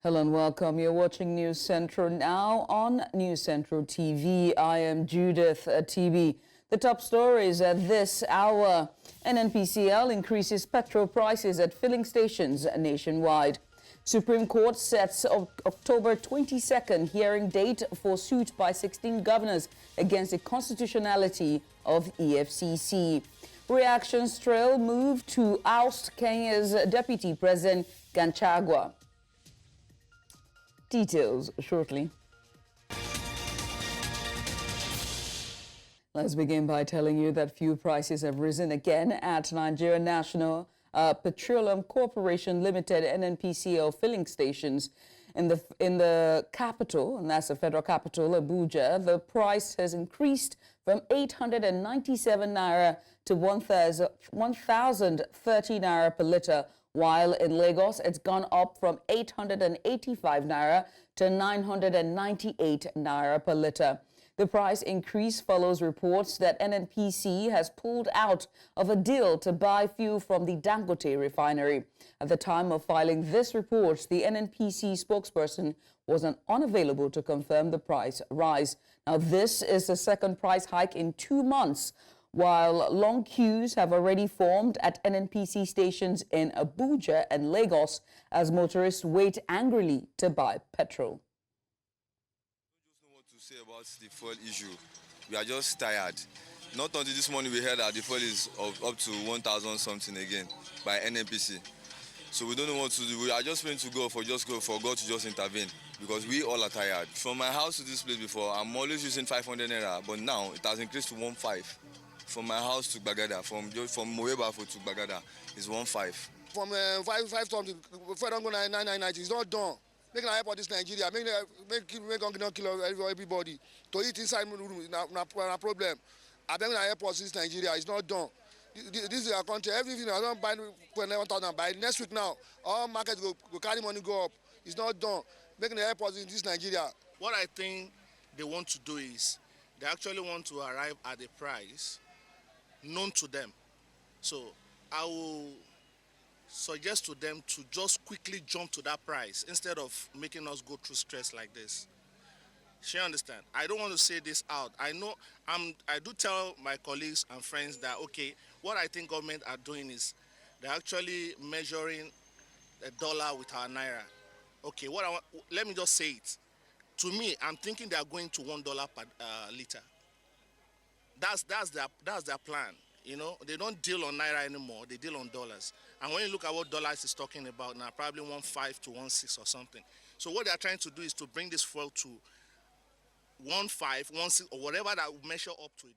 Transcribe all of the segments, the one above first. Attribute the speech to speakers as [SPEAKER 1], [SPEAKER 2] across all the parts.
[SPEAKER 1] Hello and welcome. You're watching News Central now on News Central TV. I am Judith, Atibi. The top stories at this hour. NNPCL increases petrol prices at filling stations nationwide. Supreme Court sets October 22nd hearing date for suit by 16 governors against the constitutionality of EFCC. Reactions trail move to oust Kenya's Deputy President Gachagua. Details shortly. Let's begin by telling you that fuel prices have risen again at Nigeria National Petroleum Corporation Limited (NNPCL) filling stations in the capital, and that's the federal capital, Abuja. The price has increased from 897 naira to 1,030 naira per litre, while in Lagos it's gone up from 885 naira to 998 naira per litre. The price increase follows reports that NNPC has pulled out of a deal to buy fuel from the Dangote refinery. At the time of filing this report, the NNPC spokesperson was unavailable to confirm the price rise. Now, this is the second price hike in 2 months, while long queues have already formed at NNPC stations in Abuja and Lagos as motorists wait angrily to buy petrol.
[SPEAKER 2] Say about the fuel issue, we are just tired. Not until this morning we heard that the fuel is up to 1,000 something again by NNPC. So we don't know what to do. We are just praying to God for God to just intervene, because we all are tired. From my house to this place before, I'm always using 500 naira, but now it has increased to 1,500. From my house to Bagada, from Moebafo to Bagada is 1,500.
[SPEAKER 3] From 5 something, if I don't go 990, it's not done. Make an airport this Nigeria, make not kill everybody. To eat inside room is not a problem. I beg an airport this Nigeria, it's not done. This is our country. Everything I don't buy 1,000 by next week now. All markets go carry money go up. It's not done. Make an airport in this Nigeria.
[SPEAKER 4] What I think they want to do is they actually want to arrive at a price known to them. So I will suggest to them to just quickly jump to that price instead of making us go through stress like this. She understand? I don't want to say this out. I know I do tell my colleagues and friends that, okay, what I think government are doing is they're actually measuring the dollar with our naira. Okay, let me just say it. To me, I'm thinking they are going to $1 per liter. That's their plan. You know, they don't deal on naira anymore. They deal on dollars. And when you look at what dollars is talking about now, probably 1.5 to 1.6 or something. So what they are trying to do is to bring this fuel to 1.5, 1.6, or whatever that will measure up to $1.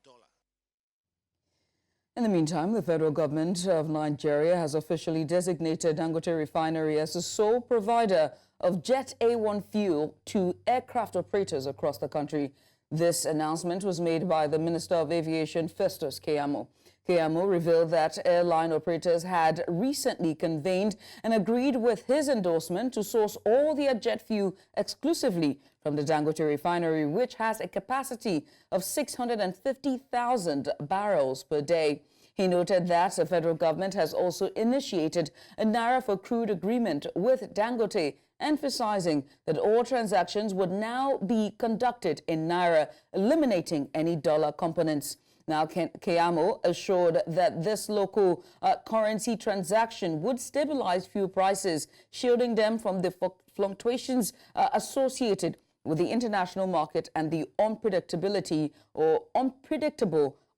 [SPEAKER 1] In the meantime, the federal government of Nigeria has officially designated Dangote Refinery as the sole provider of Jet A1 fuel to aircraft operators across the country. This announcement was made by the Minister of Aviation, Festus Keyamo. Keyamo revealed that airline operators had recently convened and agreed with his endorsement to source all their jet fuel exclusively from the Dangote refinery, which has a capacity of 650,000 barrels per day. He noted that the federal government has also initiated a Naira for crude agreement with Dangote, emphasizing that all transactions would now be conducted in Naira, eliminating any dollar components. Now, Keyamo assured that this local currency transaction would stabilize fuel prices, shielding them from the fluctuations associated with the international market and the unpredictable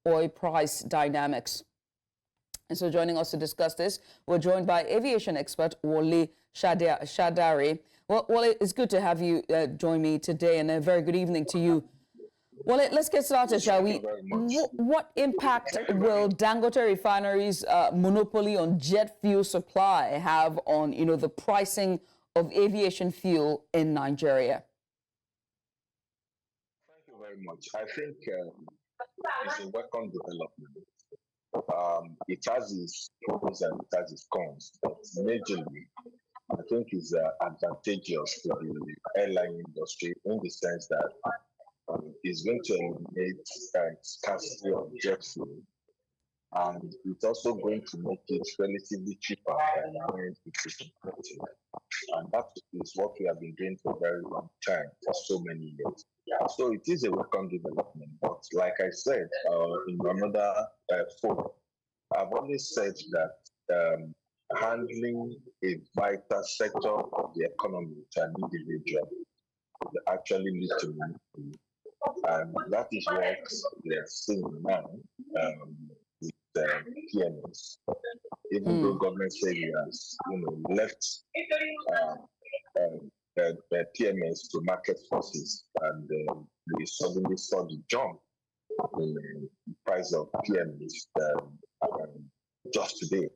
[SPEAKER 1] oil price dynamics. And so joining us to discuss this, we're joined by aviation expert Wole Shadari. Well, Wole, it's good to have you join me today, and a very good evening to you. Well, let's get started, shall we? What impact will Dangote Refinery's monopoly on jet fuel supply have on, the pricing of aviation fuel in Nigeria?
[SPEAKER 5] Thank you very much. I think it's a welcome development. It has its pros and it has its cons, but majorly, I think it's advantageous to the airline industry in the sense that it's going to eliminate scarcity of jet fuel And it's also going to make it relatively cheaper than when it is imported. And that is what we have been doing for a very long time, for so many years. So it is a welcome development. But like I said in another forum, I've always said that handling a vital sector of the economy to an individual actually leads to money. And that is what we are seeing now with PMS. Even though government says he has, left the PMS to market forces, and we suddenly saw the jump in the price of PMS just today.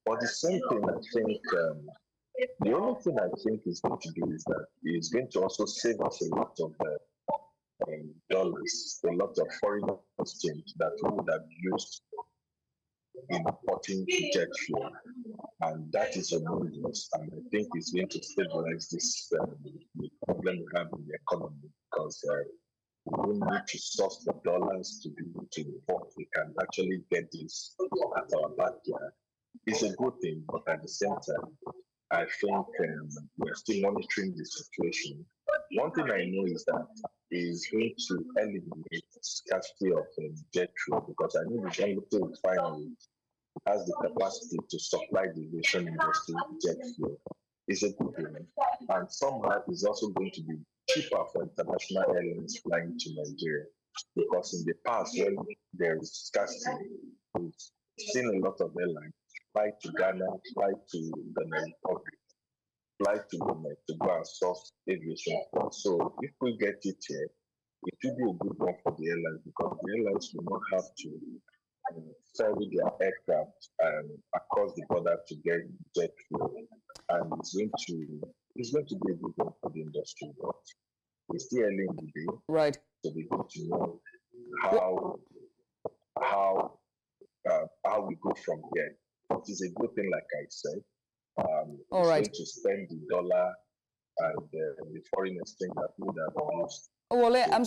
[SPEAKER 5] But the same thing, I think, the only thing I think is going to do is that it's going to also save us a lot of dollars, a lot of foreign exchange that we would have used in importing jet fuel, and that is a bonus. And I think it's going to stabilize this the problem we have in the economy, because we don't need to source the dollars to be able to import. We can actually get this at our backyard. It's a good thing, but at the same time, I think we're still monitoring the situation. One thing I know is that is going to eliminate scarcity of jet fuel, because I know the Dangote refinery has the capacity to supply the aviation industry jet fuel. It's a good thing, and somehow it's also going to be cheaper for international airlines flying to Nigeria, because in the past, when there is scarcity, we've seen a lot of airlines fly to Ghana, fly to Benin Republic, fly to Benin to go and source aviation fuel. So if we get it here, it will be a good one for the airlines, because the airlines will not have to ferry their aircraft across the border to get jet fuel, and it's going to be a good one for the industry. But it's still early in the day,
[SPEAKER 1] Right.
[SPEAKER 5] so we need to know how we go from here. It is a good thing, like I said.
[SPEAKER 1] All
[SPEAKER 5] it's
[SPEAKER 1] right.
[SPEAKER 5] going to spend the dollar and the foreign exchange that we would have used.
[SPEAKER 1] Well, I'm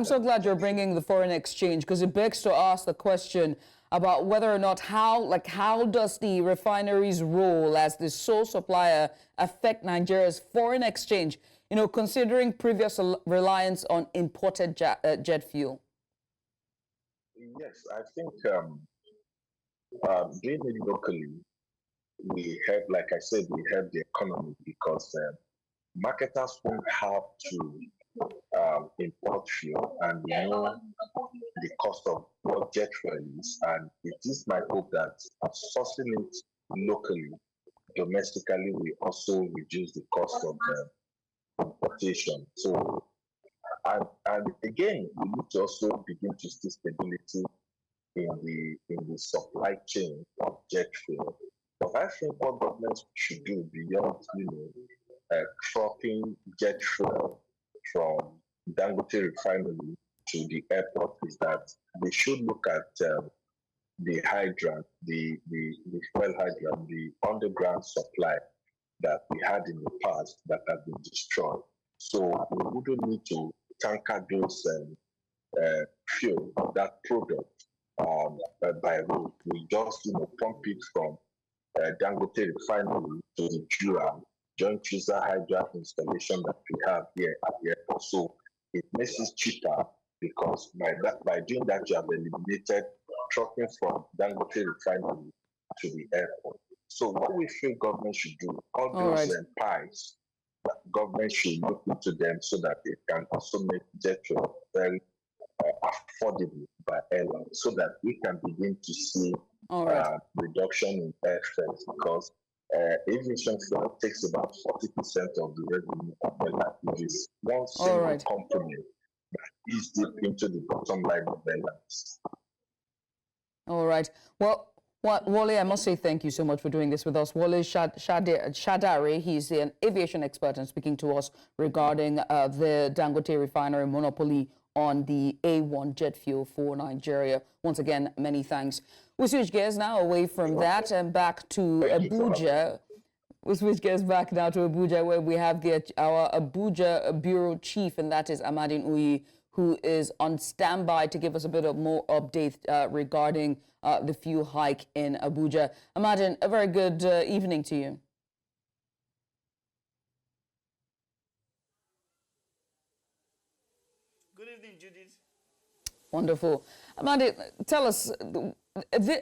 [SPEAKER 1] so glad you're bringing the foreign exchange, because it begs to ask the question about whether or not how does the refinery's role as the sole supplier affect Nigeria's foreign exchange, considering previous reliance on imported jet fuel?
[SPEAKER 5] Yes, I think doing it locally, we help, like I said, we help the economy, because marketers won't have to import fuel, and we know the cost of what jet fuel is, and it is my hope that sourcing it locally, domestically, will also reduce the cost of importation. So, and again, we need to also begin to see stability in the supply chain of jet fuel. But I think what governments should do beyond, trucking jet fuel from Dangote refinery to the airport is that they should look at the hydrant, the fuel hydrant, the underground supply that we had in the past that have been destroyed. So we wouldn't need to tanker those fuel, that product by road. We just pump it from Dangote refinery to the joint user hydrant installation that we have here at the airport. So it makes it cheaper, because by doing that, you have eliminated trucking from Dangote refinery to the airport. So what we feel government should do, all those pies, government should look into them so that it can also make jet fuel very affordable by airlines, so that we can begin to see reduction in airfares, because aviation fuel takes about 40% of the revenue of airline, which is one single component that is deep into the bottom line of airlines.
[SPEAKER 1] All right. Well, Wale, I must say thank you so much for doing this with us. Wale Shadare, he's an aviation expert and speaking to us regarding the Dangote refinery monopoly on the A1 jet fuel for Nigeria. Once again, many thanks. We switch gears now away from that and back to Abuja. We switch gears back now to Abuja, where we have our Abuja bureau chief, and that is Amadin Uyi, who is on standby to give us a bit of more update regarding the fuel hike in Abuja. Imagine, a very good evening to you.
[SPEAKER 6] Good evening, Judith.
[SPEAKER 1] Wonderful. Amanda, tell us,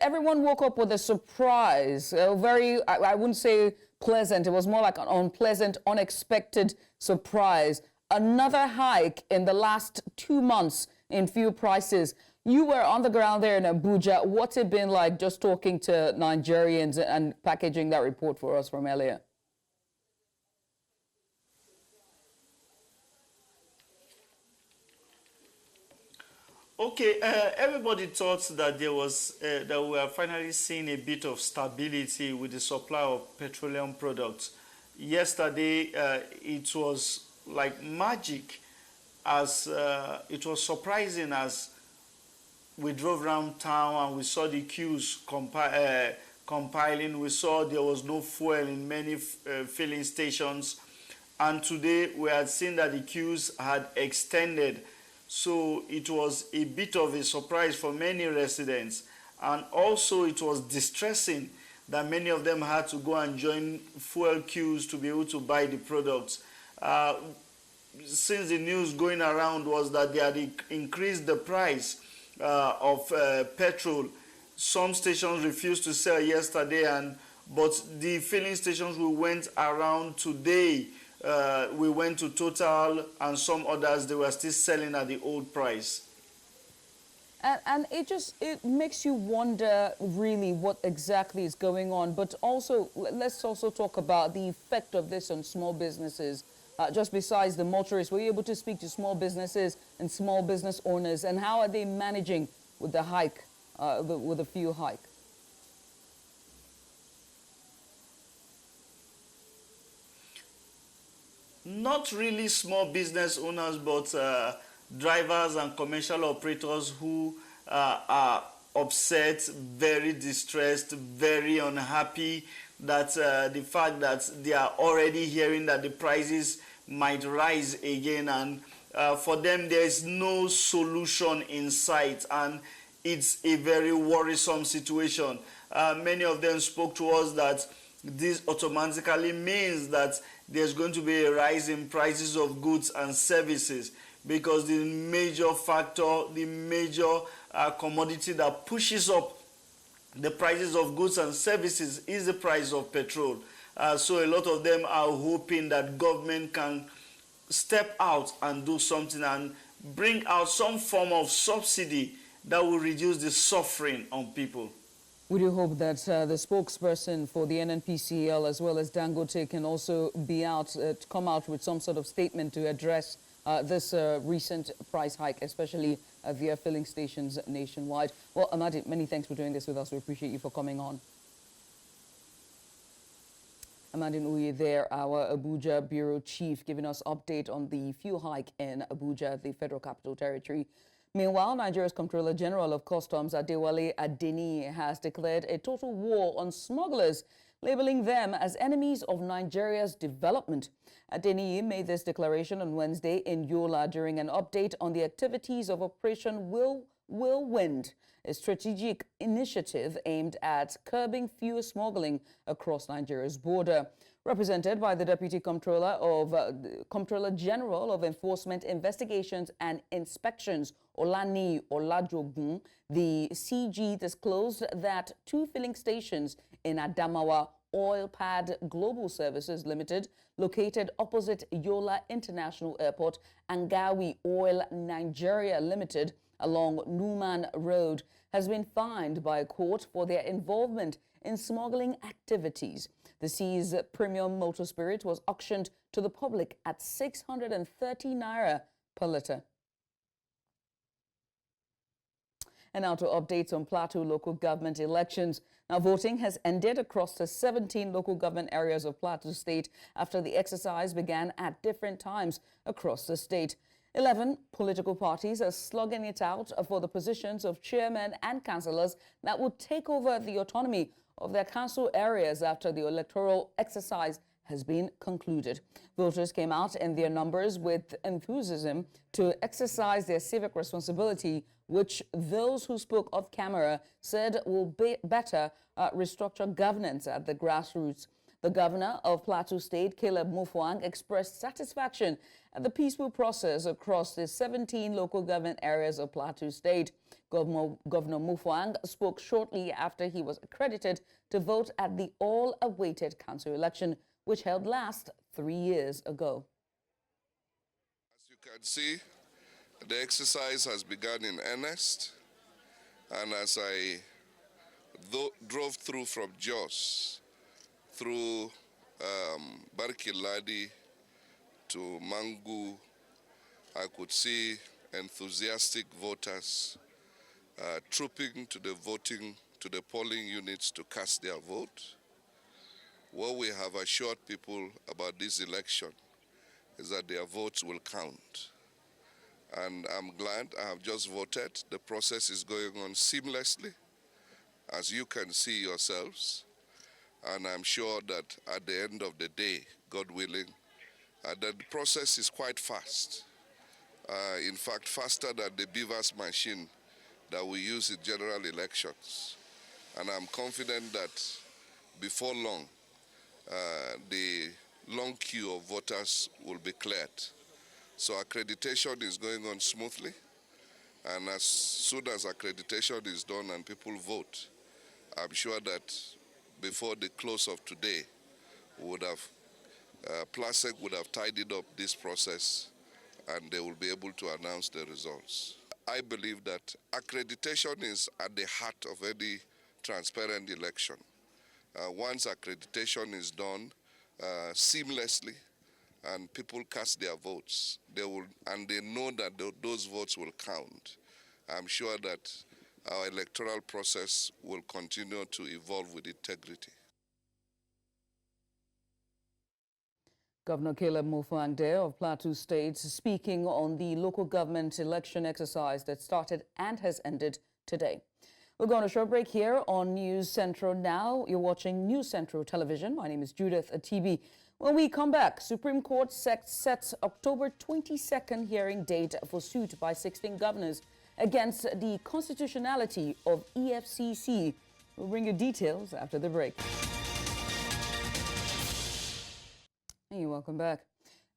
[SPEAKER 1] everyone woke up with a surprise, a very, I wouldn't say pleasant, it was more like an unpleasant, unexpected surprise. Another hike in the last 2 months in fuel prices. You were on the ground there in Abuja. What's it been like just talking to Nigerians and packaging that report for us from earlier?
[SPEAKER 6] Okay, everybody thought that there was that we are finally seeing a bit of stability with the supply of petroleum products. Yesterday, it was like magic, as it was surprising as we drove around town and we saw the queues compiling. We saw there was no fuel in many filling stations, and today we had seen that the queues had extended. So it was a bit of a surprise for many residents, and also it was distressing that many of them had to go and join fuel queues to be able to buy the products. Since the news going around was that they had increased the price of petrol, some stations refused to sell yesterday, but the filling stations we went around today, we went to Total and some others, they were still selling at the old price.
[SPEAKER 1] And it makes you wonder really what exactly is going on. But also, let's also talk about the effect of this on small businesses. Just besides the motorists, were you able to speak to small businesses and small business owners, and how are they managing with the hike, with the fuel hike?
[SPEAKER 6] Not really small business owners, but drivers and commercial operators who are upset, very distressed, very unhappy that the fact that they are already hearing that the prices might rise again, and for them there is no solution in sight, and it's a very worrisome situation. Many of them spoke to us that this automatically means that there's going to be a rise in prices of goods and services, because the major factor, the major commodity that pushes up the prices of goods and services is the price of petrol. So a lot of them are hoping that government can step out and do something and bring out some form of subsidy that will reduce the suffering on people.
[SPEAKER 1] We do hope that the spokesperson for the NNPCL as well as Dangote can also be come out with some sort of statement to address this recent price hike, especially via filling stations nationwide. Well, Amadi, many thanks for doing this with us. We appreciate you for coming on. Amadi Uye there, our Abuja Bureau Chief, giving us update on the fuel hike in Abuja, the Federal Capital Territory. Meanwhile, Nigeria's Comptroller General of Customs, Adewale Adeni, has declared a total war on smugglers, labeling them as enemies of Nigeria's development. Adeni made this declaration on Wednesday in Yola during an update on the activities of Operation Whirlwind, a strategic initiative aimed at curbing fuel smuggling across Nigeria's border. Represented by the Deputy Comptroller General of Enforcement, Investigations and Inspections, Olani Olajogun, the CG disclosed that 2 filling stations in Adamawa Oil Pad Global Services Limited, located opposite Yola International Airport, and Gawi Oil Nigeria Limited along Numan Road, has been fined by a court for their involvement in smuggling activities. The seized premium motor spirit was auctioned to the public at 630 naira per litre. And now to updates on Plateau local government elections. Now, voting has ended across the 17 local government areas of Plateau State after the exercise began at different times across the state. 11 political parties are slugging it out for the positions of chairmen and councillors that would take over the autonomy of their council areas after the electoral exercise has been concluded. Voters came out in their numbers with enthusiasm to exercise their civic responsibility, which those who spoke off camera said will better restructure governance at the grassroots. The governor of Plateau State, Caleb Mutfwang, expressed satisfaction at the peaceful process across the 17 local government areas of Plateau State. Governor Mutfwang spoke shortly after he was accredited to vote at the all-awaited council election, which held last 3 years ago.
[SPEAKER 7] As you can see, the exercise has begun in earnest, and as I drove through from Jos, through Barkiladi to Mangu, I could see enthusiastic voters trooping to the polling units to cast their vote. What we have assured people about this election is that their votes will count. And I'm glad I have just voted. The process is going on seamlessly, as you can see yourselves. And I'm sure that at the end of the day, God willing, the process is quite fast. In fact, faster than the beavers machine that we use in general elections. And I'm confident that before long, the long queue of voters will be cleared. So accreditation is going on smoothly. And as soon as accreditation is done and people vote, I'm sure that before the close of today, Plasec would have tidied up this process and they will be able to announce the results. I believe that accreditation is at the heart of any transparent election. Once accreditation is done seamlessly and people cast their votes, they know that those votes will count. I'm sure that our electoral process will continue to evolve with integrity.
[SPEAKER 1] Governor Caleb Mutfwang of Plateau State speaking on the local government election exercise that started and has ended today. We're going to a short break here on News Central Now. You're watching News Central Television. My name is Judith Atibi. When we come back, Supreme Court sets October 22nd hearing date for suit by 16 governors against the constitutionality of EFCC. We'll bring you details after the break. Hey, welcome back.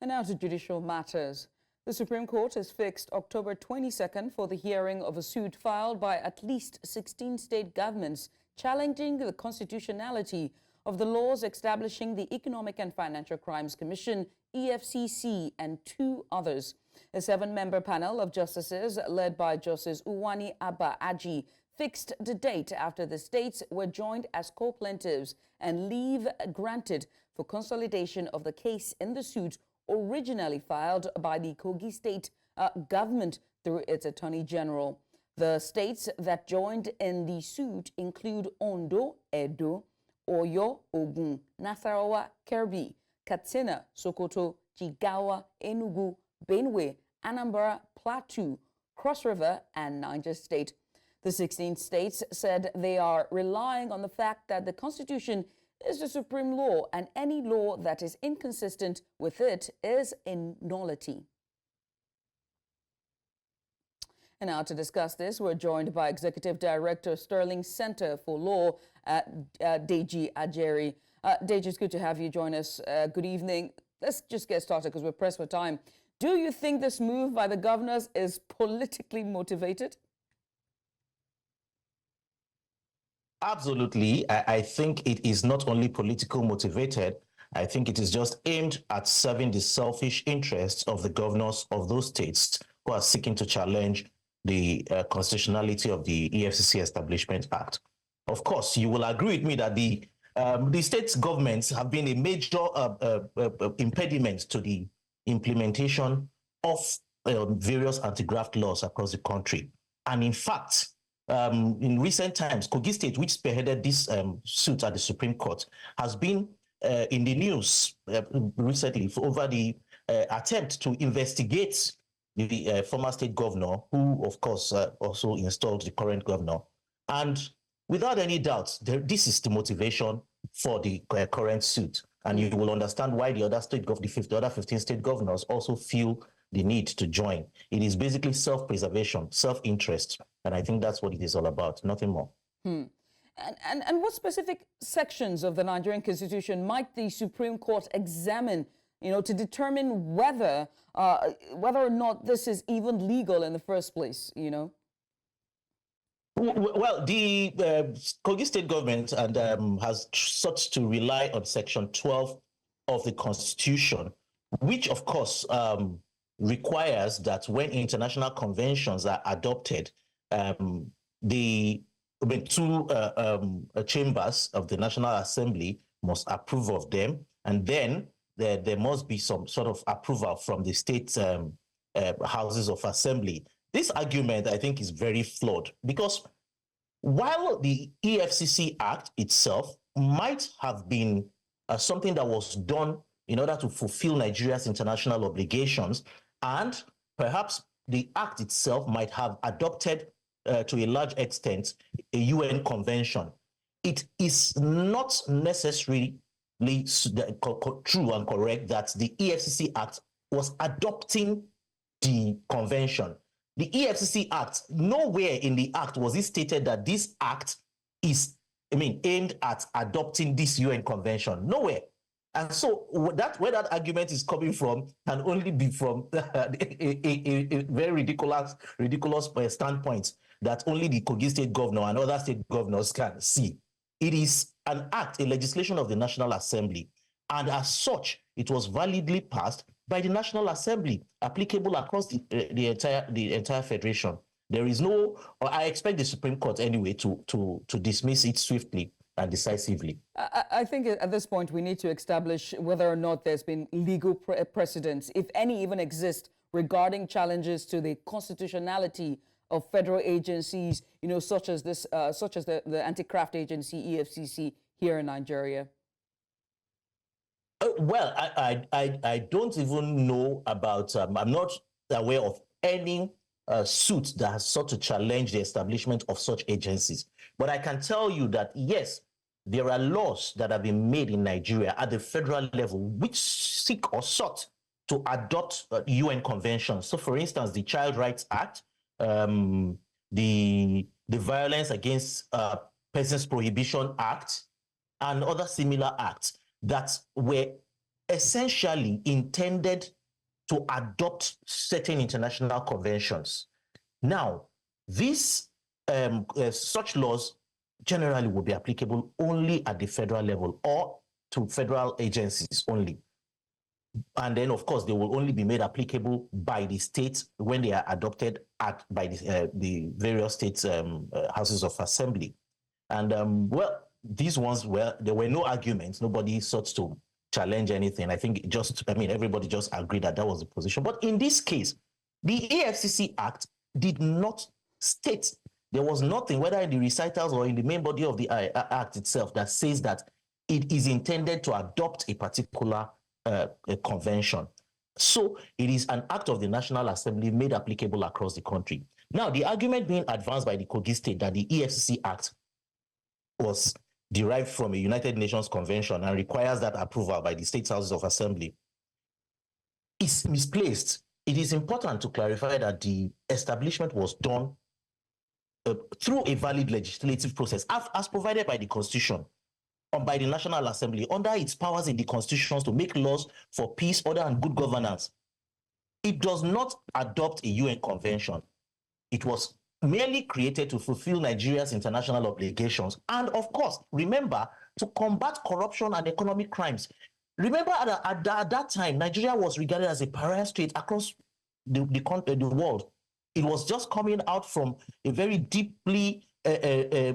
[SPEAKER 1] And now to judicial matters. The Supreme Court has fixed October 22nd for the hearing of a suit filed by at least 16 state governments challenging the constitutionality of the laws establishing the Economic and Financial Crimes Commission, EFCC, and 2 others. A 7-member panel of justices led by Justice Uwani Abba Aji fixed the date after the states were joined as co-plaintiffs and leave granted for consolidation of the case in the suit originally filed by the Kogi State government through its Attorney General. The states that joined in the suit include Ondo, Edo, Oyo, Ogun, Nasarawa, Kebbi, Katsina, Sokoto, Jigawa, Enugu, Benue, Anambra, Plateau, Cross River, and Niger State. The 16 states said they are relying on the fact that the Constitution is the supreme law and any law that is inconsistent with it is a nullity. And now to discuss this, we're joined by Executive Director, Sterling Center for Law, Deji Ajeri. Deji, it's good to have you join us. Good evening. Let's just get started because we're pressed for time. Do you think this move by the governors is politically motivated?
[SPEAKER 8] Absolutely. I think it is not only political motivated. I think it is just aimed at serving the selfish interests of the governors of those states who are seeking to challenge the constitutionality of the EFCC Establishment Act. Of course, you will agree with me that the state governments have been a major impediment to the implementation of various anti-graft laws across the country. And in fact, in recent times, Kogi State, which spearheaded this suit at the Supreme Court, has been in the news recently over the attempt to investigate the former state governor, who, of course, also installed the current governor. And without any doubt, this is the motivation for the current suit. And you will understand why the other 15 state governors also feel the need to join. It is basically self-preservation, self-interest. And I think that's what it is all about, nothing more.
[SPEAKER 1] And what specific sections of the Nigerian Constitution might the Supreme Court examine, to determine whether or not this is even legal in the first place,
[SPEAKER 8] Well, the Kogi state government has sought to rely on Section 12 of the Constitution, which, of course, requires that when international conventions are adopted, the two chambers of the National Assembly must approve of them, and then there must be some sort of approval from the state houses of assembly. This argument, I think, is very flawed because while the EFCC Act itself might have been something that was done in order to fulfill Nigeria's international obligations, and perhaps the Act itself might have adopted to a large extent a UN convention, it is not necessarily true and correct that the EFCC Act was adopting the convention. The EFCC Act, nowhere in the Act was it stated that this Act is, aimed at adopting this UN convention. Nowhere. And so where that argument is coming from can only be from a very ridiculous standpoint that only the Kogi state governor and other state governors can see. It is an act, a legislation of the National Assembly, and as such, it was validly passed by the National Assembly, applicable across the entire federation. There is no, or I expect the Supreme Court anyway to dismiss it swiftly and decisively.
[SPEAKER 1] I think at this point we need to establish whether or not there's been legal precedents, if any even exist, regarding challenges to the constitutionality of federal agencies, such as the anti-graft agency EFCC here in Nigeria.
[SPEAKER 8] Well, I don't even know about, I'm not aware of any suit that has sought to challenge the establishment of such agencies. But I can tell you that, yes, there are laws that have been made in Nigeria at the federal level which seek or sought to adopt UN conventions. So, for instance, the Child Rights Act, the Violence Against Persons Prohibition Act, and other similar acts that were essentially intended to adopt certain international conventions. Now, these such laws generally will be applicable only at the federal level or to federal agencies only. And then, of course, they will only be made applicable by the states when they are adopted by the various states' houses of assembly. And, well, these ones, there were no arguments. Nobody sought to challenge anything. I think everybody just agreed that was the position. But in this case, the EFCC Act did not state, there was nothing, whether in the recitals or in the main body of the Act itself, that says that it is intended to adopt a particular convention. So it is an act of the National Assembly made applicable across the country. Now, the argument being advanced by the Kogi State that the EFCC Act was derived from a United Nations convention and requires that approval by the state houses of assembly is misplaced. It is important to clarify that the establishment was done through a valid legislative process as provided by the Constitution, by the National Assembly, under its powers in the constitutions to make laws for peace, order, and good governance. It does not adopt a UN convention. It was merely created to fulfill Nigeria's international obligations. And of course, remember, to combat corruption and economic crimes. Remember, at that time, Nigeria was regarded as a pariah state across the world. It was just coming out from a very deeply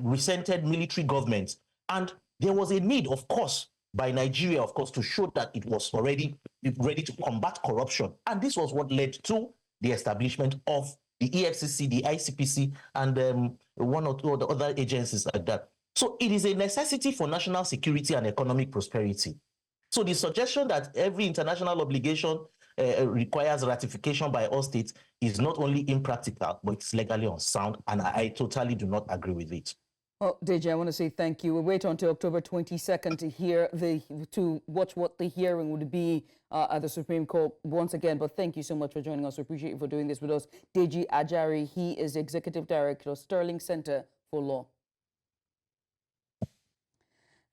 [SPEAKER 8] resented military government. And there was a need, of course, by Nigeria, of course, to show that it was already ready to combat corruption. And this was what led to the establishment of the EFCC, the ICPC, and one or two other agencies like that. So it is a necessity for national security and economic prosperity. So the suggestion that every international obligation requires ratification by all states is not only impractical, but it's legally unsound, and I totally do not agree with it.
[SPEAKER 1] Well, Deji, I want to say thank you. We'll wait until October 22nd to watch what the hearing would be at the Supreme Court once again. But thank you so much for joining us. We appreciate you for doing this with us. Deji Ajari, he is Executive Director of Sterling Center for Law.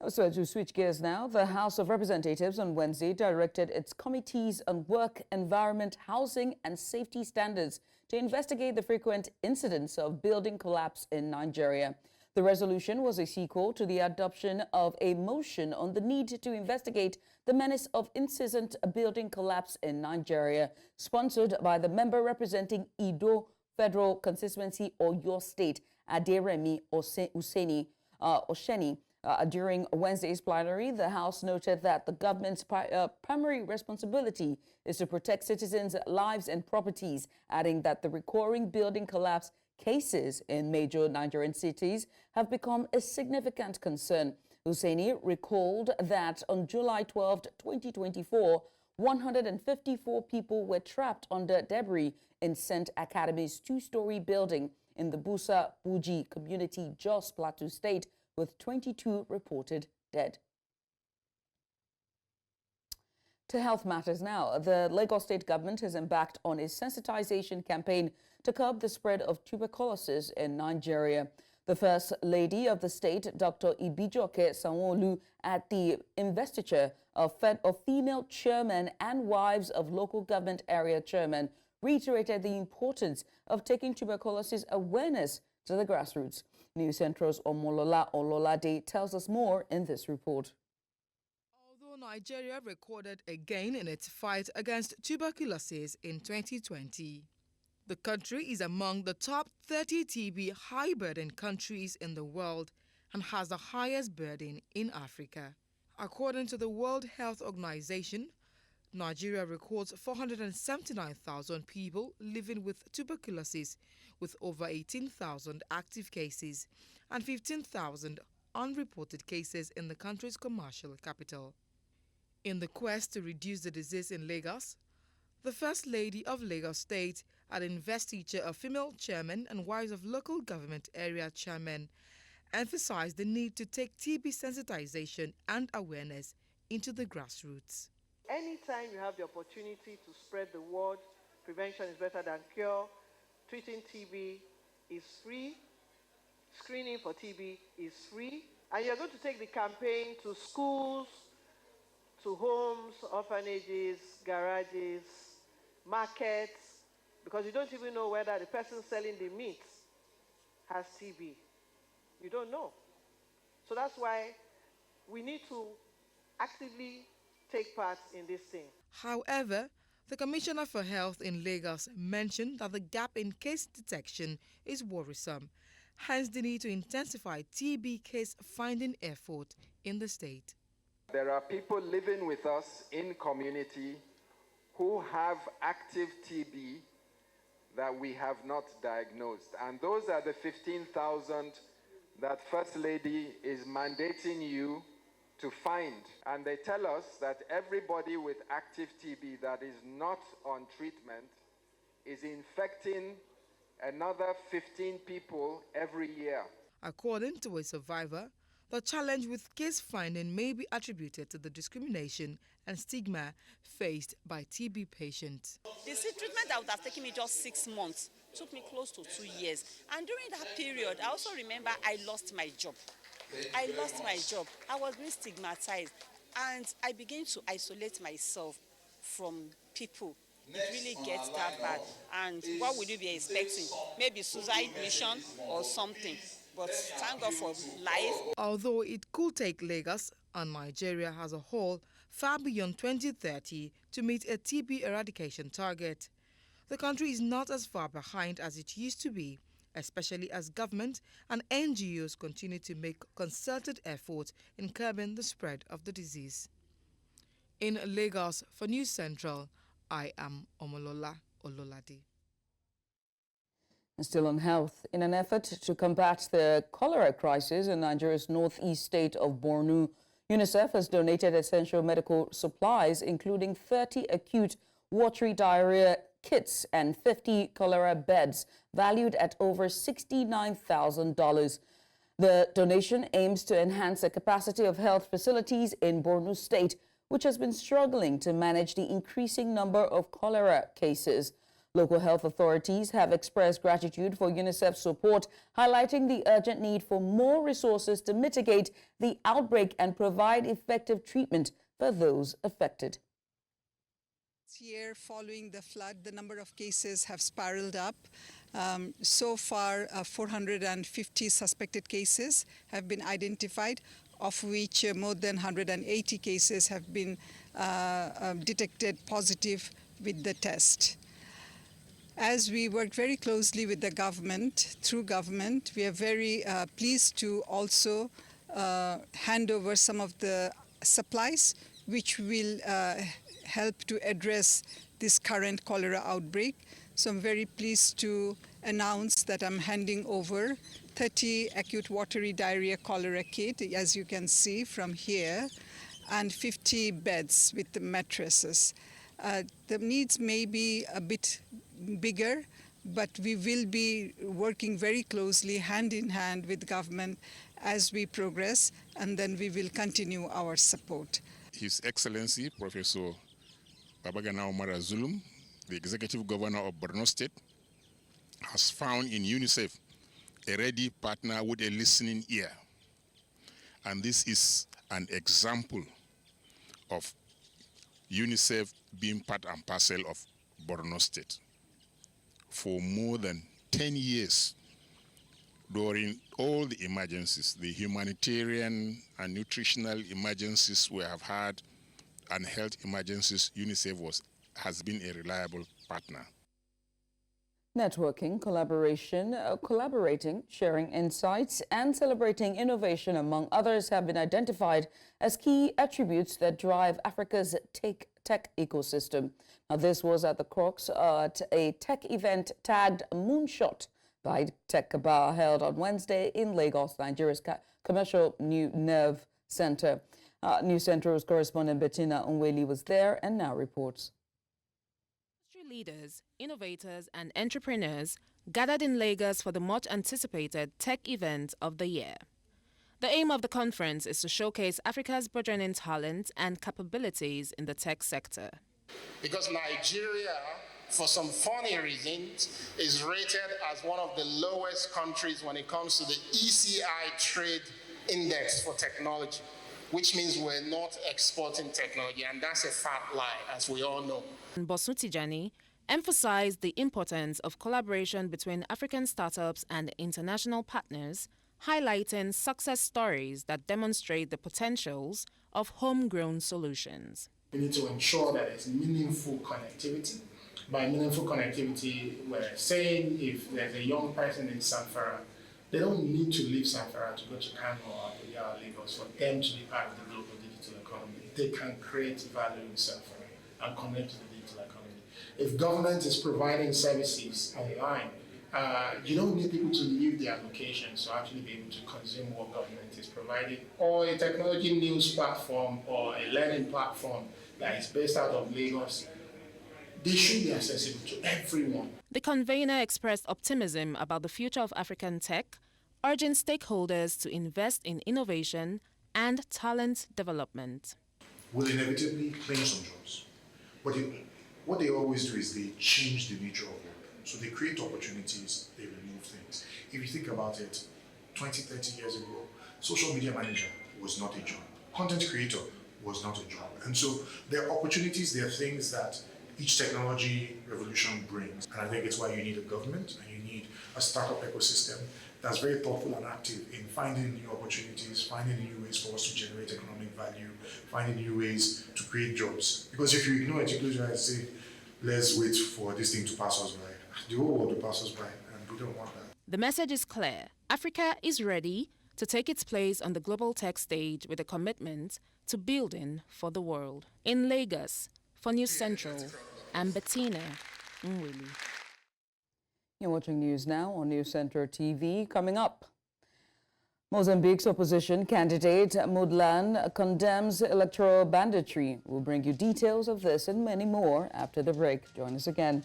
[SPEAKER 1] So to switch gears now, the House of Representatives on Wednesday directed its committees on work, environment, housing and safety standards to investigate the frequent incidents of building collapse in Nigeria. The resolution was a sequel to the adoption of a motion on the need to investigate the menace of incessant building collapse in Nigeria, sponsored by the member representing Ido Federal Constituency Oyo State, Aderemi Osheni. During Wednesday's plenary, the House noted that the government's primary responsibility is to protect citizens' lives and properties, adding that the recurring building collapse cases in major Nigerian cities have become a significant concern. Hussaini recalled that on July 12, 2024, 154 people were trapped under debris in St. Academy's two-story building in the Busa Buji community, Jos Plateau State, with 22 reported dead. To health matters now. The Lagos State government has embarked on a sensitization campaign to curb the spread of tuberculosis in Nigeria. The First Lady of the state, Dr. Ibijoke Sanwo-Olu, at the investiture of female chairmen and wives of local government area chairmen, reiterated the importance of taking tuberculosis awareness to the grassroots. News Central's Omolola Ololade tells us more in this report.
[SPEAKER 9] Although Nigeria recorded a gain in its fight against tuberculosis in 2020, the country is among the top 30 TB high-burden countries in the world and has the highest burden in Africa. According to the World Health Organization, Nigeria records 479,000 people living with tuberculosis, with over 18,000 active cases and 15,000 unreported cases in the country's commercial capital. In the quest to reduce the disease in Lagos, the First Lady of Lagos State, at investiture of female chairmen and wives of local government area chairmen, emphasized the need to take TB sensitization and awareness into the grassroots.
[SPEAKER 10] Anytime you have the opportunity to spread the word, prevention is better than cure. Treating TB is free. Screening for TB is free. And you're going to take the campaign to schools, to homes, orphanages, garages, markets, because you don't even know whether the person selling the meat has TB. You don't know. So that's why we need to actively take part in this thing.
[SPEAKER 9] However, the Commissioner for Health in Lagos mentioned that the gap in case detection is worrisome, hence the need to intensify TB case finding effort in the state.
[SPEAKER 11] There are people living with us in community who have active TB that we have not diagnosed. And those are the 15,000 that First Lady is mandating you to find. And they tell us that everybody with active TB that is not on treatment is infecting another 15 people every year.
[SPEAKER 9] According to a survivor, the challenge with case finding may be attributed to the discrimination and stigma faced by TB patients.
[SPEAKER 12] The treatment that would have taken me just 6 months took me close to 2 years. And during that period, I also remember I lost my job. I was being stigmatized, and I began to isolate myself from people. It really gets that bad. And what would you be expecting? Maybe suicide mission or something. But thank God for life.
[SPEAKER 9] Although it could take Lagos and Nigeria as a whole far beyond 2030 to meet a TB eradication target, the country is not as far behind as it used to be, especially as government and NGOs continue to make concerted efforts in curbing the spread of the disease. In Lagos, for News Central, I am Omolola Ololade.
[SPEAKER 1] And still on health, in an effort to combat the cholera crisis in Nigeria's northeast state of Borno, UNICEF has donated essential medical supplies, including 30 acute watery diarrhea kits and 50 cholera beds, valued at over $69,000. The donation aims to enhance the capacity of health facilities in Borno State, which has been struggling to manage the increasing number of cholera cases. Local health authorities have expressed gratitude for UNICEF's support, highlighting the urgent need for more resources to mitigate the outbreak and provide effective treatment for those affected.
[SPEAKER 13] This year, following the flood, the number of cases have spiraled up. So far, 450 suspected cases have been identified, of which more than 180 cases have been detected positive with the test. As we worked very closely with the government, we are very pleased to also hand over some of the supplies which will help to address this current cholera outbreak. So I'm very pleased to announce that I'm handing over 30 acute watery diarrhea cholera kit, as you can see from here, and 50 beds with the mattresses. The needs may be a bit bigger, but we will be working very closely hand in hand with government as we progress, and then we will continue our support.
[SPEAKER 14] His Excellency Professor Babagana Omara Zulum, the Executive Governor of Borno State, has found in UNICEF a ready partner with a listening ear. And this is an example of UNICEF being part and parcel of Borno State. For more than 10 years, during all the emergencies, the humanitarian and nutritional emergencies we have had and health emergencies, UNICEF has been a reliable partner.
[SPEAKER 1] Networking, collaborating, sharing insights, and celebrating innovation, among others, have been identified as key attributes that drive Africa's tech ecosystem. Now, this was at the crux at a tech event tagged Moonshot by Tech Cabal, held on Wednesday in Lagos, Nigeria's commercial New Nerve Center. News Central's correspondent Bettina Unweli was there and now reports.
[SPEAKER 15] Leaders, innovators, and entrepreneurs gathered in Lagos for the much-anticipated tech event of the year. The aim of the conference is to showcase Africa's burgeoning talent and capabilities in the tech sector.
[SPEAKER 16] Because Nigeria, for some funny reasons, is rated as one of the lowest countries when it comes to the ECI trade index for technology, which means we're not exporting technology, and that's a fat lie, as we all know.
[SPEAKER 15] Bosun Tijani emphasized the importance of collaboration between African startups and international partners, highlighting success stories that demonstrate the potentials of homegrown solutions.
[SPEAKER 17] We need to ensure that there's meaningful connectivity. By meaningful connectivity, we're saying if there's a young person in Sanfara, they don't need to leave Sanfara to go to Kano or Abuja or Lagos for them to be part of the global digital economy. They can create value in Sanfara and connect to the digital economy. If government is providing services online, you don't need people to leave their locations to actually be able to consume what government is providing, or a technology news platform or a learning platform that is based out of Lagos. They should be accessible to everyone.
[SPEAKER 15] The convener expressed optimism about the future of African tech, urging stakeholders to invest in innovation and talent development.
[SPEAKER 18] Will inevitably claim some jobs, but what they always do is they change the nature of work. So they create opportunities, they remove things. If you think about it, 20, 30 years ago, social media manager was not a job. Content creator was not a job. And so there are opportunities, there are things that each technology revolution brings. And I think it's why you need a government and you need a startup ecosystem that's very thoughtful and active in finding new opportunities, finding new ways for us to generate economic value, finding new ways to create jobs. Because if you ignore it, you close your eyes and say, let's wait for this thing to pass us by. The whole world will pass us by, and we don't want that.
[SPEAKER 15] The message is clear. Africa is ready to take its place on the global tech stage with a commitment to building for the world. In Lagos, for News Central, I'm Bettina Nwili.
[SPEAKER 1] You're watching news now on News Center TV. Coming up, Mozambique's opposition candidate Mudlan condemns electoral banditry. We'll bring you details of this and many more after the break. Join us again.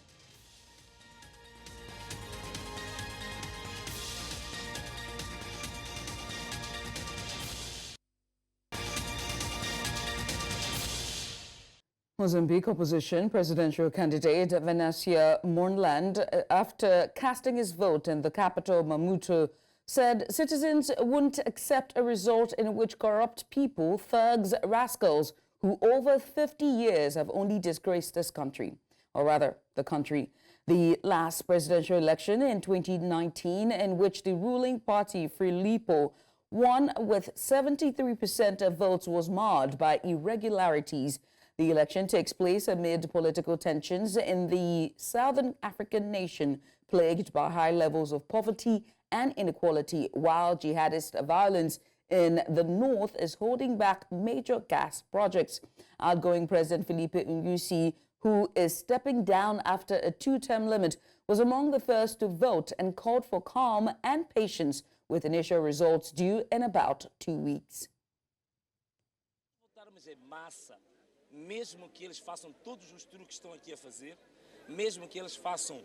[SPEAKER 1] Mozambique opposition presidential candidate Venancio Mondlane, after casting his vote in the capital Maputo, said citizens wouldn't accept a result in which corrupt people, thugs, rascals, who over 50 years have only disgraced this country, or rather, the country. The last presidential election in 2019, in which the ruling party Frelipo won with 73% of votes, was marred by irregularities. The election takes place amid political tensions in the southern African nation, plagued by high levels of poverty and inequality, while jihadist violence in the north is holding back major gas projects. Outgoing President Filipe Nyusi, who is stepping down after a two-term limit, was among the first to vote and called for calm and patience, with initial results due in about 2 weeks.
[SPEAKER 19] Mesmo que eles façam todos os truques que estão aqui a fazer, mesmo que eles façam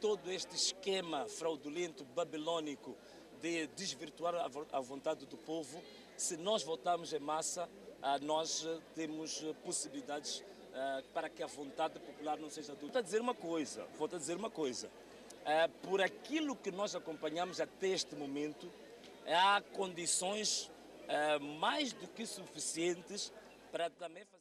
[SPEAKER 19] todo este esquema fraudulento, babilônico, de desvirtuar a vontade do povo, se nós votarmos em massa, nós temos possibilidades para que a vontade popular não seja dúvida. Vou-te dizer uma coisa, por aquilo que nós acompanhamos até este momento, há condições mais do que suficientes para também fazer.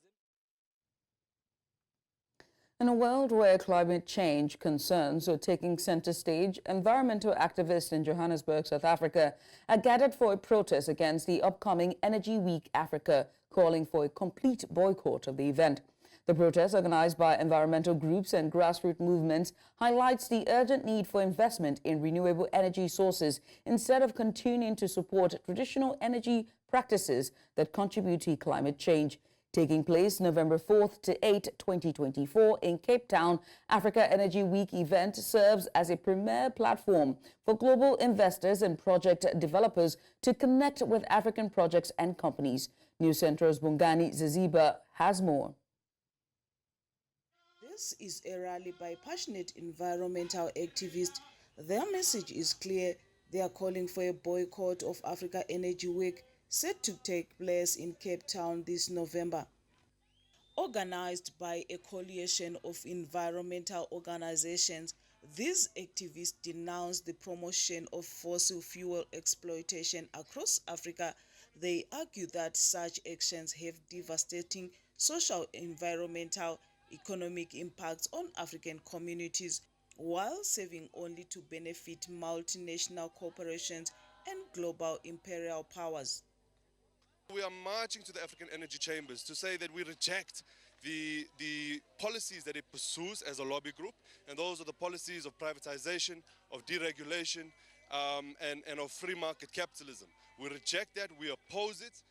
[SPEAKER 1] In a world where climate change concerns are taking center stage, environmental activists in Johannesburg, South Africa, are gathered for a protest against the upcoming Energy Week Africa, calling for a complete boycott of the event. The protest, organized by environmental groups and grassroots movements, highlights the urgent need for investment in renewable energy sources instead of continuing to support traditional energy practices that contribute to climate change. Taking place November 4th to 8, 2024 in Cape Town, Africa Energy Week event serves as a premier platform for global investors and project developers to connect with African projects and companies. News Central's Bongani Zaziba has more.
[SPEAKER 20] This is a rally by passionate environmental activists. Their message is clear. They are calling for a boycott of Africa Energy Week, set to take place in Cape Town this November. Organized by a coalition of environmental organizations, these activists denounce the promotion of fossil fuel exploitation across Africa. They argue that such actions have devastating social, environmental, economic impacts on African communities, while serving only to benefit multinational corporations and global imperial powers.
[SPEAKER 21] We are marching to the African Energy Chambers to say that we reject the policies that it pursues as a lobby group, and those are the policies of privatization, of deregulation, and of free market capitalism. We reject that, we oppose it,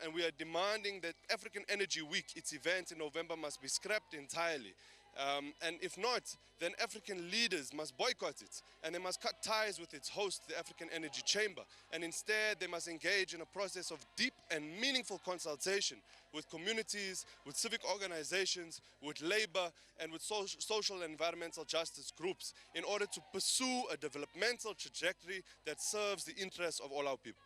[SPEAKER 21] and we are demanding that African Energy Week, its event in November, must be scrapped entirely. And if not, then African leaders must boycott it, and they must cut ties with its host, the African Energy Chamber, and instead they must engage in a process of deep and meaningful consultation with communities, with civic organizations, with labor, and with social and environmental justice groups in order to pursue a developmental trajectory that serves the interests of all our people.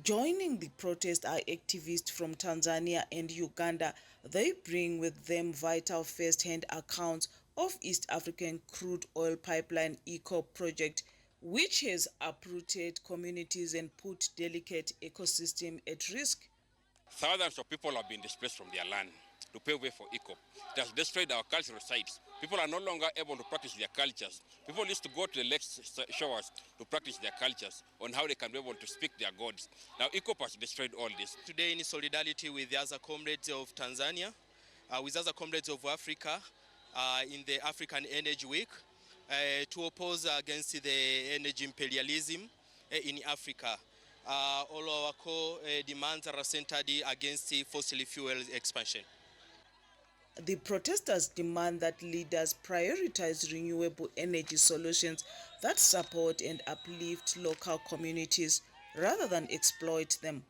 [SPEAKER 20] Joining the protest are activists from Tanzania and Uganda. They bring with them vital first-hand accounts of East African crude oil pipeline ECO project, which has uprooted communities and put delicate ecosystem at risk.
[SPEAKER 22] Thousands of people have been displaced from their land to pave way for ECO. It has destroyed our cultural sites. People are no longer able to practice their cultures. People used to go to the lake shores to practice their cultures on how they can be able to speak their gods. Now ECO has destroyed all this.
[SPEAKER 23] Today, in solidarity with the other comrades of Tanzania, with other comrades of Africa, in the African Energy Week, to oppose against the energy imperialism in Africa. All our core demands are centered against the fossil fuel expansion.
[SPEAKER 20] The protesters demand that leaders prioritize renewable energy solutions that support and uplift local communities rather than exploit them.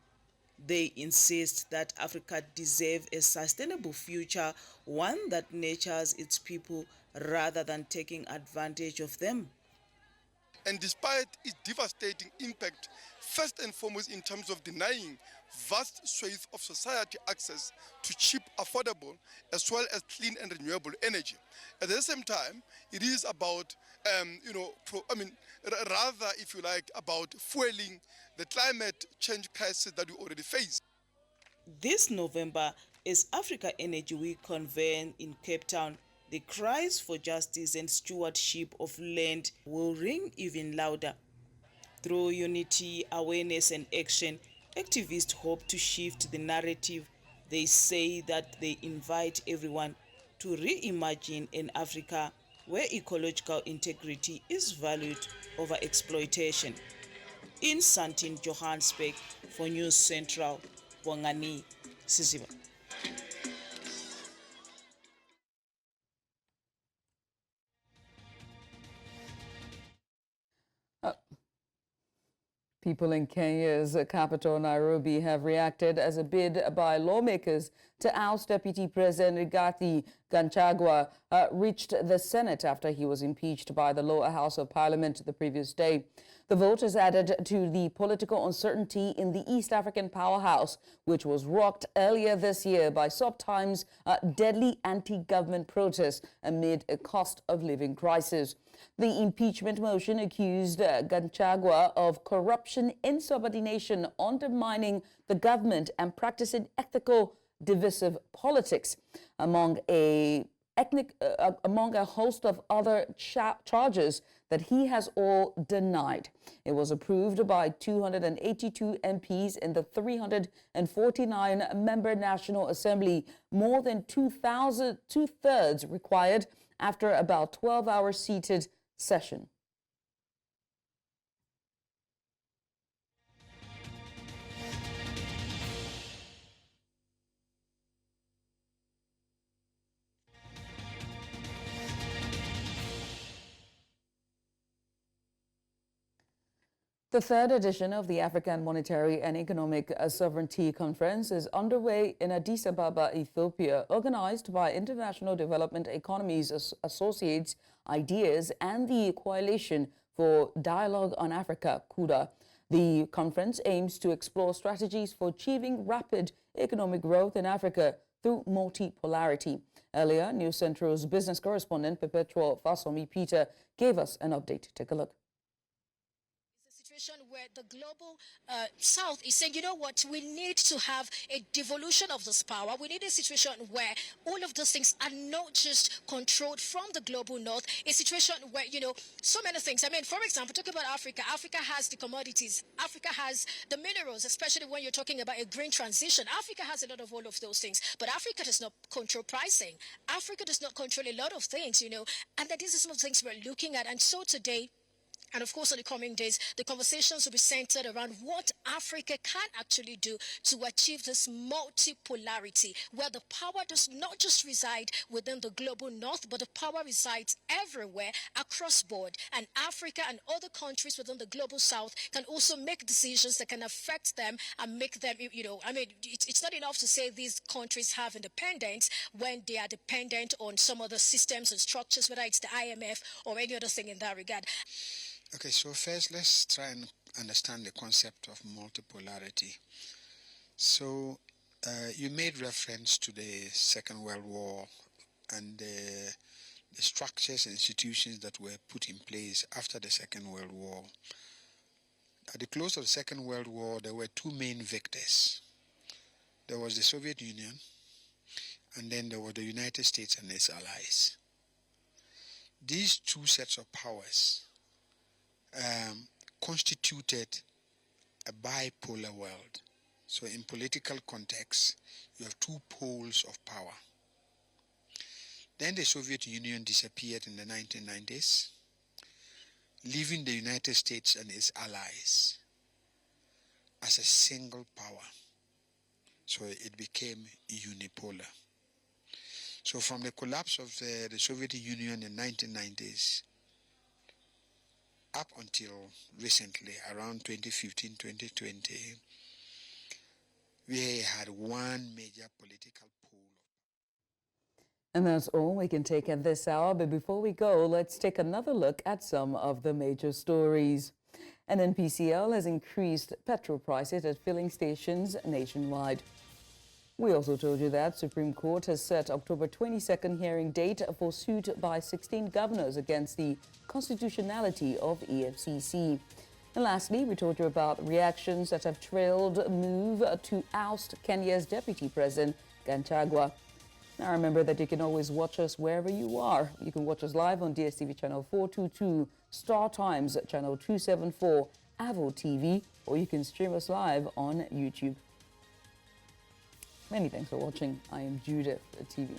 [SPEAKER 20] They insist that Africa deserves a sustainable future, one that nurtures its people rather than taking advantage of them.
[SPEAKER 24] And despite its devastating impact, first and foremost in terms of denying
[SPEAKER 2] vast swathe of society access to cheap, affordable, as well as clean and renewable energy. At the same time, it is about, rather, if you like, about fueling the climate change crisis that we already face.
[SPEAKER 20] This November, as Africa Energy Week convened in Cape Town, the cries for justice and stewardship of land will ring even louder. Through unity, awareness and action, activists hope to shift the narrative. They say that they invite everyone to reimagine an Africa where ecological integrity is valued over exploitation. In Santin, Johannesburg, for News Central, Bongani Siziba.
[SPEAKER 1] People in Kenya's capital, Nairobi, have reacted as a bid by lawmakers to oust Deputy President Rigathi Gachagua reached the Senate after he was impeached by the lower house of parliament the previous day. The vote has added to the political uncertainty in the East African powerhouse, which was rocked earlier this year by sometimes deadly anti-government protests amid a cost of living crisis. The impeachment motion accused Gachagua of corruption, insubordination, undermining the government, and practicing ethical divisive politics, among a host of other charges that he has all denied. It was approved by 282 MPs in the 349-member National Assembly, more than two-thirds required after about 12-hour seated session. The third edition of the African Monetary and Economic Sovereignty Conference is underway in Addis Ababa, Ethiopia, organized by International Development Economies Associates, Ideas, and the Coalition for Dialogue on Africa, CUDA. The conference aims to explore strategies for achieving rapid economic growth in Africa through multipolarity. Earlier, News Central's business correspondent, Petrol Peter, gave us an update. Take a look.
[SPEAKER 3] Where the global south is saying, you know what, we need to have a devolution of this power. We need a situation where all of those things are not just controlled from the global north, a situation where, you know, so many things. I mean, for example, talk about Africa. Africa has the commodities. Africa has the minerals, especially when you're talking about a green transition. Africa has a lot of all of those things, but Africa does not control pricing. Africa does not control a lot of things, you know, and that these are some of the things we're looking at. And so today, and of course, in the coming days, the conversations will be centered around what Africa can actually do to achieve this multipolarity, where the power does not just reside within the global north, but the power resides everywhere across board. And Africa and other countries within the global south can also make decisions that can affect them and make them, you know, I mean, it's not enough to say these countries have independence when they are dependent on some other systems and structures, whether it's the IMF or any other thing in that regard.
[SPEAKER 4] Okay, so first let's try and understand the concept of multipolarity. So you made reference to the Second World War and the structures and institutions that were put in place after the Second World War. At the close of the Second World War, there were two main victors. There was the Soviet Union, and then there were the United States and its allies. These two sets of powers constituted a bipolar world. So in political context, you have two poles of power. Then the Soviet Union disappeared in the 1990s, leaving the United States and its allies as a single power. So it became unipolar. So from the collapse of the Soviet Union in the 1990s, up until recently, around 2015, 2020, we had one major political pole.
[SPEAKER 1] And that's all we can take at this hour. But before we go, let's take another look at some of the major stories. NNPCL has increased petrol prices at filling stations nationwide. We also told you that Supreme Court has set October 22nd hearing date for suit by 16 governors against the constitutionality of EFCC. And lastly, we told you about reactions that have trailed move to oust Kenya's Deputy President, Gachagua. Now remember that you can always watch us wherever you are. You can watch us live on DSTV channel 422, Star Times channel 274, Avo TV, or you can stream us live on YouTube. Many thanks for watching. I am Judith, Atibi.